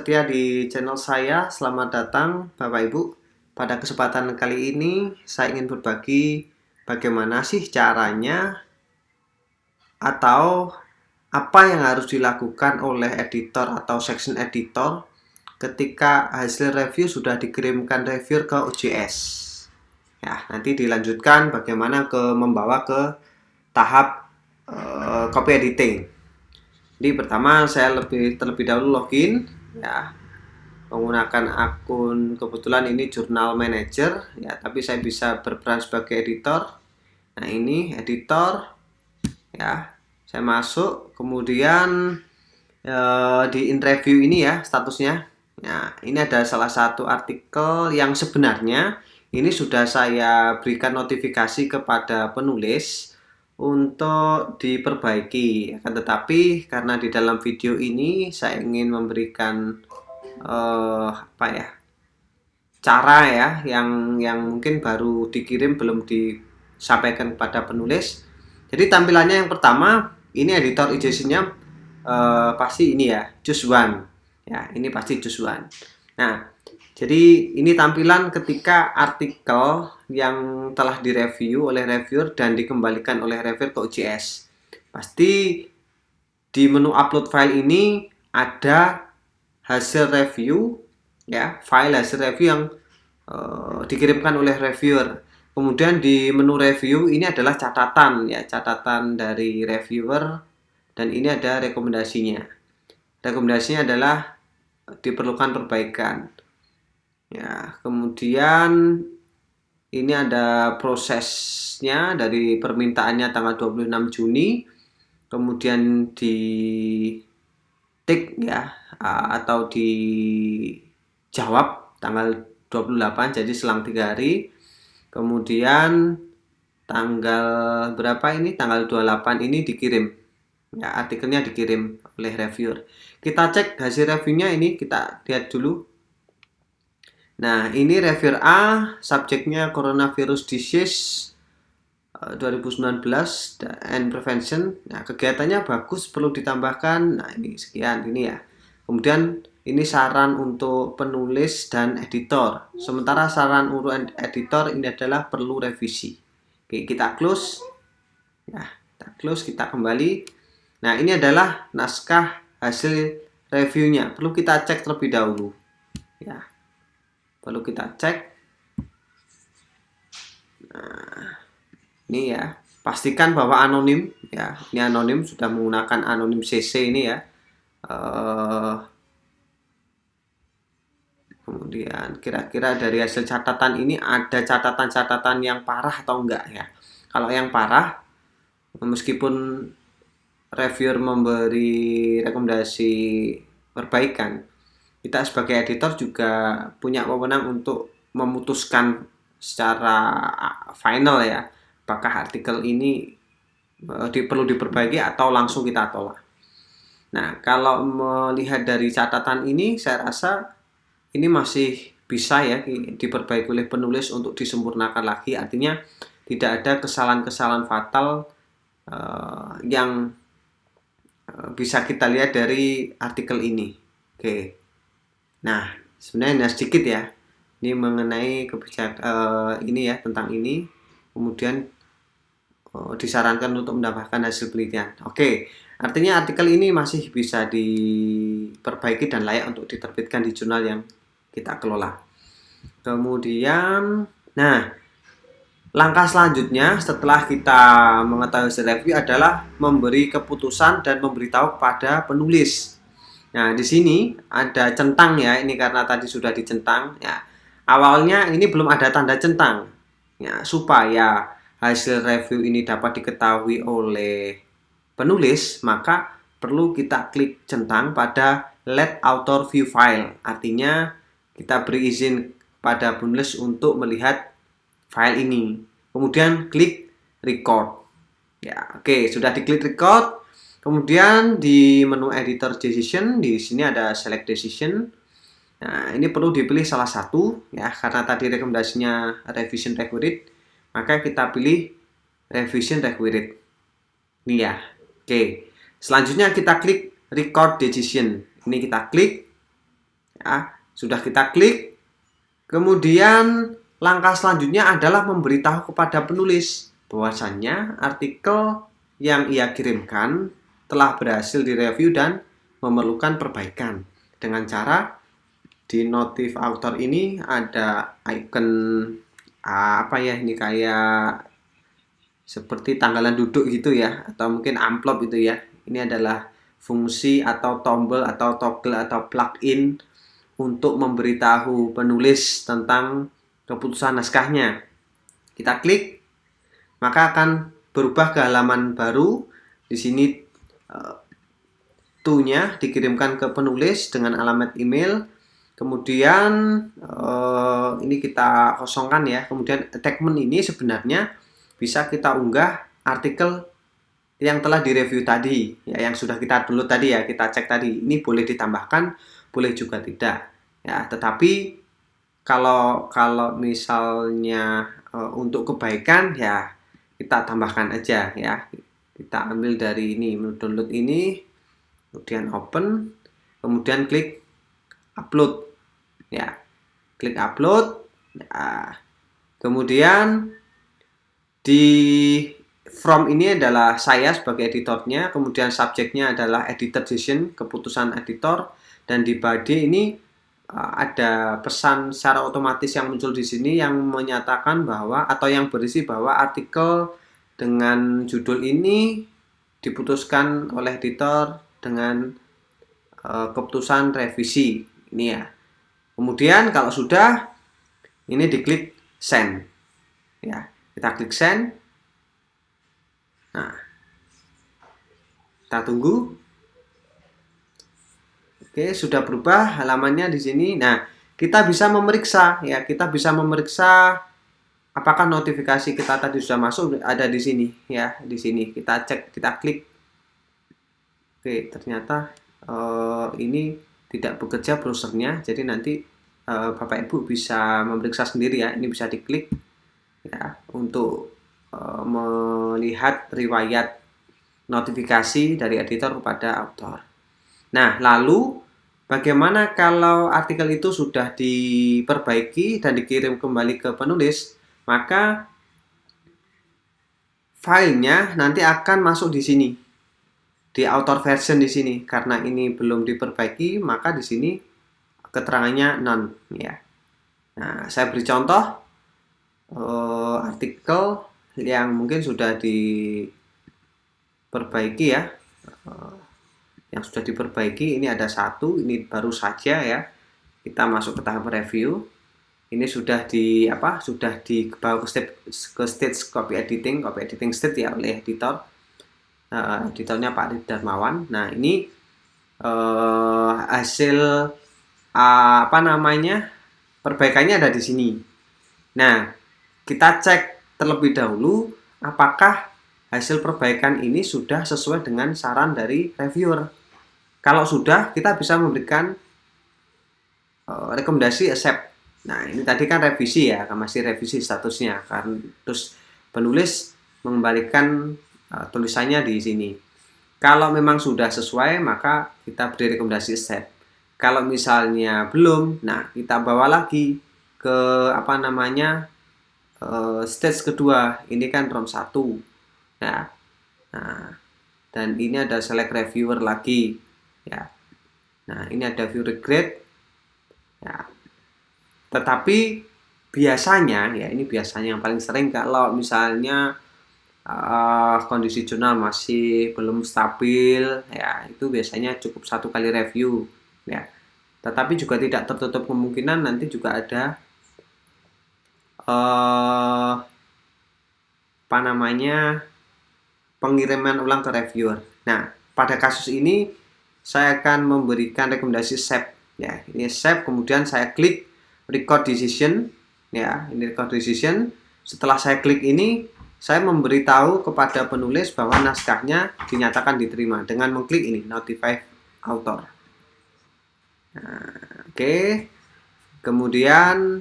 setia di channel saya. Selamat datang Bapak Ibu. Pada kesempatan kali ini saya ingin berbagi bagaimana sih caranya atau apa yang harus dilakukan oleh editor atau section editor ketika hasil review sudah dikirimkan reviewer ke OJS. Ya, nanti dilanjutkan bagaimana membawa ke tahap copy editing. Jadi pertama saya terlebih dahulu login ya, menggunakan akun, kebetulan ini Journal Manager ya, tapi saya bisa berperan sebagai editor. Nah, ini editor ya. Saya masuk, kemudian di in review ini ya statusnya. Nah, ini ada salah satu artikel yang sebenarnya ini sudah saya berikan notifikasi kepada penulis untuk diperbaiki, akan tetapi karena di dalam video ini saya ingin memberikan cara ya yang mungkin baru dikirim, belum disampaikan kepada penulis. Jadi tampilannya yang pertama ini editor IJC-nya pasti ini ya, choose one ya, ini pasti choose one. Nah, jadi ini tampilan ketika artikel yang telah direview oleh reviewer dan dikembalikan oleh reviewer ke OJS. Pasti di menu upload file ini ada hasil review ya, file hasil review yang dikirimkan oleh reviewer. Kemudian di menu review ini adalah catatan ya, catatan dari reviewer, dan ini ada rekomendasinya. Rekomendasinya adalah diperlukan perbaikan. Ya, kemudian ini ada prosesnya dari permintaannya tanggal 26 Juni, kemudian di tik ya, atau dijawab tanggal 28, jadi selang 3 hari. Kemudian tanggal berapa ini? Tanggal 28 ini dikirim. Ya, artikelnya dikirim oleh reviewer. Kita cek hasil reviewnya, ini kita lihat dulu. Nah, ini reviewer A, subjeknya coronavirus disease 2019 and prevention. Nah, kegiatannya bagus, perlu ditambahkan. Nah, ini sekian ini ya. Kemudian ini saran untuk penulis dan editor. Sementara saran untuk editor ini adalah perlu revisi. Oke, kita close. Ya, kita close, kita kembali. Nah, ini adalah naskah hasil reviewnya. Perlu kita cek terlebih dahulu. Ya, perlu kita cek. Nah, ini ya, pastikan bahwa anonim ya. Ini anonim, sudah menggunakan anonim CC ini ya. Kemudian kira-kira dari hasil catatan ini ada catatan-catatan yang parah atau enggak ya. Kalau yang parah, meskipun reviewer memberi rekomendasi perbaikan, kita sebagai editor juga punya wewenang untuk memutuskan secara final ya, apakah artikel ini perlu diperbaiki atau langsung kita tolak. Nah, kalau melihat dari catatan ini, saya rasa ini masih bisa ya diperbaiki oleh penulis untuk disempurnakan lagi. Artinya tidak ada kesalahan-kesalahan fatal yang bisa kita lihat dari artikel ini. Oke. Nah, sebenarnya sedikit ya. Ini mengenai kebijakan ini ya, tentang ini. Kemudian disarankan untuk mendapatkan hasil penelitian. Oke, artinya artikel ini masih bisa diperbaiki dan layak untuk diterbitkan di jurnal yang kita kelola. Kemudian, nah, langkah selanjutnya setelah kita mengetahui hasil review adalah memberi keputusan dan memberitahu kepada penulis. Nah, di sini ada centang ya, ini karena tadi sudah dicentang ya. Awalnya ini belum ada tanda centang. Ya, supaya hasil review ini dapat diketahui oleh penulis, maka perlu kita klik centang pada let author view file. Artinya kita beri izin pada penulis untuk melihat file ini. Kemudian klik record. Ya, oke, sudah diklik record. Kemudian di menu editor decision, di sini ada select decision. Nah, ini perlu dipilih salah satu ya, karena tadi rekomendasinya revision required, maka kita pilih revision required. Ini ya. Oke. Selanjutnya kita klik record decision. Ini kita klik. Ya, sudah kita klik. Kemudian langkah selanjutnya adalah memberitahu kepada penulis bahwasannya artikel yang ia kirimkan telah berhasil direview dan memerlukan perbaikan. Dengan cara di notif author ini ada icon apa ya, ini kayak seperti tanggalan duduk gitu ya, atau mungkin amplop itu ya. Ini adalah fungsi atau tombol atau toggle atau plugin untuk memberitahu penulis tentang keputusan naskahnya. Kita klik, maka akan berubah ke halaman baru. Di sini to-nya dikirimkan ke penulis dengan alamat email. Kemudian ini kita kosongkan ya. Kemudian attachment ini sebenarnya bisa kita unggah artikel yang telah direview tadi, ya, yang sudah kita download tadi ya, kita cek tadi. Ini boleh ditambahkan, boleh juga tidak. Ya, tetapi kalau misalnya untuk kebaikan ya kita tambahkan aja ya. Kita ambil dari ini, download ini, kemudian open, kemudian klik upload. Ya, klik upload. Ya. Kemudian di from ini adalah saya sebagai editornya, kemudian subjeknya adalah editor decision, keputusan editor, dan di body ini ada pesan secara otomatis yang muncul di sini yang menyatakan bahwa atau yang berisi bahwa artikel dengan judul ini diputuskan oleh editor dengan keputusan revisi ini ya. Kemudian kalau sudah ini diklik send ya, kita klik send. Nah, kita tunggu. Oke, sudah berubah halamannya di sini. Nah, kita bisa memeriksa ya, kita bisa memeriksa apakah notifikasi kita tadi sudah masuk, ada di sini ya, di sini. Kita cek, kita klik. Oke, ternyata ini tidak bekerja browsernya. Jadi nanti Bapak Ibu bisa memeriksa sendiri ya. Ini bisa diklik ya untuk melihat riwayat notifikasi dari editor kepada author. Nah, lalu bagaimana kalau artikel itu sudah diperbaiki dan dikirim kembali ke penulis? Maka filenya nanti akan masuk di sini, di author version di sini. Karena ini belum diperbaiki, maka di sini keterangannya none ya. Nah, saya beri contoh artikel yang mungkin sudah diperbaiki ya, yang sudah diperbaiki. Ini ada satu, ini baru saja ya, kita masuk ke tahap review. Ini sudah sudah dibawa ke stage copy editing state ya oleh editor, editornya Pak Rid Darmawan. Nah, ini hasil perbaikannya ada di sini. Nah, kita cek terlebih dahulu apakah hasil perbaikan ini sudah sesuai dengan saran dari reviewer. Kalau sudah, kita bisa memberikan rekomendasi accept. Nah, ini tadi kan revisi ya, masih revisi statusnya kan. Terus penulis mengembalikan tulisannya di sini. Kalau memang sudah sesuai, maka kita beri rekomendasi accept. Kalau misalnya belum, nah kita bawa lagi ke stage kedua. Ini kan ROM 1 ya. Nah, dan ini ada select reviewer lagi ya. Nah, ini ada view regret ya. Tetapi biasanya ya, ini biasanya yang paling sering kalau misalnya kondisi jurnal masih belum stabil ya, itu biasanya cukup satu kali review ya. Tetapi juga tidak tertutup kemungkinan nanti juga ada pengiriman ulang ke reviewer. Nah, pada kasus ini saya akan memberikan rekomendasi save ya. Ini save, kemudian saya klik record decision ya. Ini record decision. Setelah saya klik ini, saya memberitahu kepada penulis bahwa naskahnya dinyatakan diterima dengan mengklik ini notify author. Nah, oke. Kemudian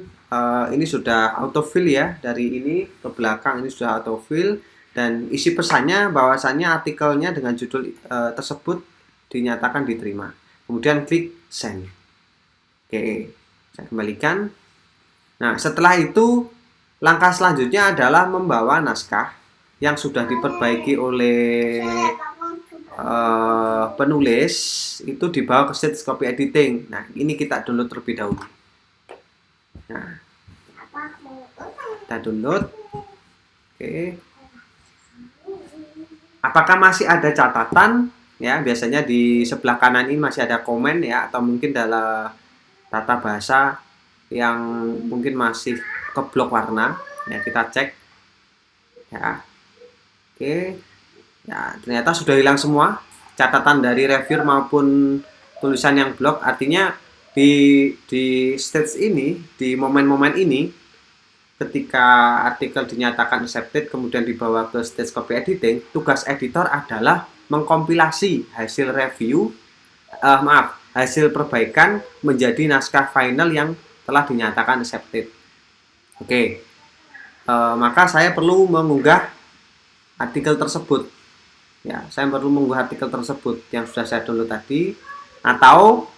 ini sudah autofill ya, dari ini ke belakang ini sudah autofill, dan isi pesannya bahwasannya artikelnya dengan judul tersebut dinyatakan diterima. Kemudian klik send. Oke, saya kembalikan. Nah, setelah itu langkah selanjutnya adalah membawa naskah yang sudah diperbaiki oleh penulis itu dibawa ke stage copy editing. Nah, ini kita download terlebih dahulu. Nah, kita download. Oke. Apakah masih ada catatan? Ya, biasanya di sebelah kanan ini masih ada komen ya, atau mungkin dalam tata bahasa yang mungkin masih keblok warna. Ya, kita cek. Ya. Oke. Ya, ternyata sudah hilang semua catatan dari reviewer maupun tulisan yang blok. Artinya di stage ini, di momen-momen ini, ketika artikel dinyatakan accepted kemudian dibawa ke stage copy editing, tugas editor adalah mengkompilasi hasil review, hasil perbaikan menjadi naskah final yang telah dinyatakan accepted. Oke, maka saya perlu mengunggah artikel tersebut. Ya, saya perlu mengunggah artikel tersebut yang sudah saya download tadi, atau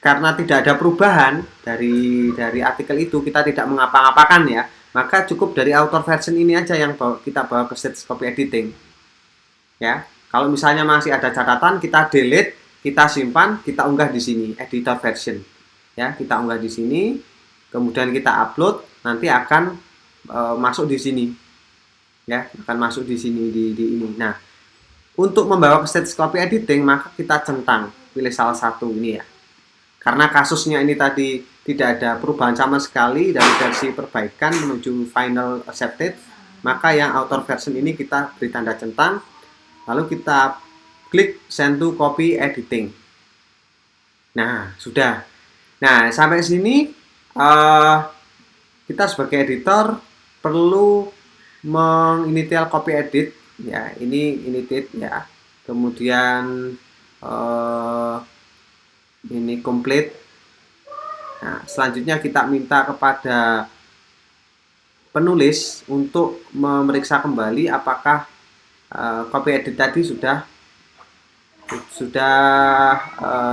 karena tidak ada perubahan dari artikel itu, kita tidak mengapa-ngapakan ya, maka cukup dari author version ini aja yang kita bawa ke stage copy editing. Ya, kalau misalnya masih ada catatan, kita delete, kita simpan, kita unggah di sini editor version. Ya, kita unggah di sini, kemudian kita upload, nanti akan masuk di sini. Ya, akan masuk di sini di ini. Nah, untuk membawa ke stage copy editing, maka kita centang, pilih salah satu ini ya. Karena kasusnya ini tadi tidak ada perubahan sama sekali dari versi perbaikan menuju final accepted, maka yang author version ini kita beri tanda centang, lalu kita klik send to copy editing. Nah, sudah. Nah, sampai sini kita sebagai editor perlu menginitial copy edit ya, ini initiate ya. Kemudian ini complete. Nah, selanjutnya kita minta kepada penulis untuk memeriksa kembali apakah copy edit tadi sudah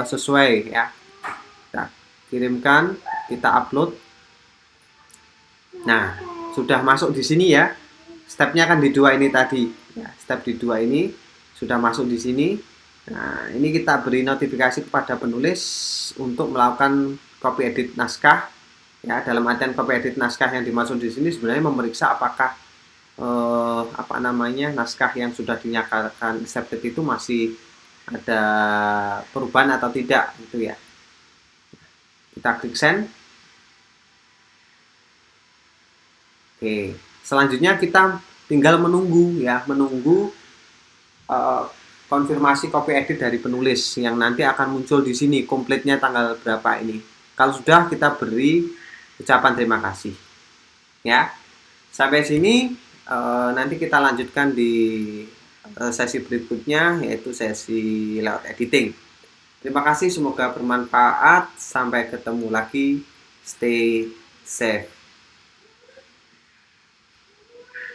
sesuai ya. Kita kirimkan, kita upload. Nah, sudah masuk di sini ya. Stepnya kan di dua ini tadi. Ya, step di dua ini sudah masuk di sini. Nah, ini kita beri notifikasi kepada penulis untuk melakukan copy edit naskah. Ya, dalam artian copy edit naskah yang dimaksud di sini sebenarnya memeriksa apakah naskah yang sudah dinyatakan accepted itu masih ada perubahan atau tidak gitu ya. Kita klik send. Oke, selanjutnya kita tinggal menunggu ya, konfirmasi copy edit dari penulis yang nanti akan muncul di sini komplitnya tanggal berapa ini. Kalau sudah, kita beri ucapan terima kasih. Ya, sampai sini nanti kita lanjutkan di sesi berikutnya, yaitu sesi layout editing. Terima kasih, semoga bermanfaat. Sampai ketemu lagi. Stay safe.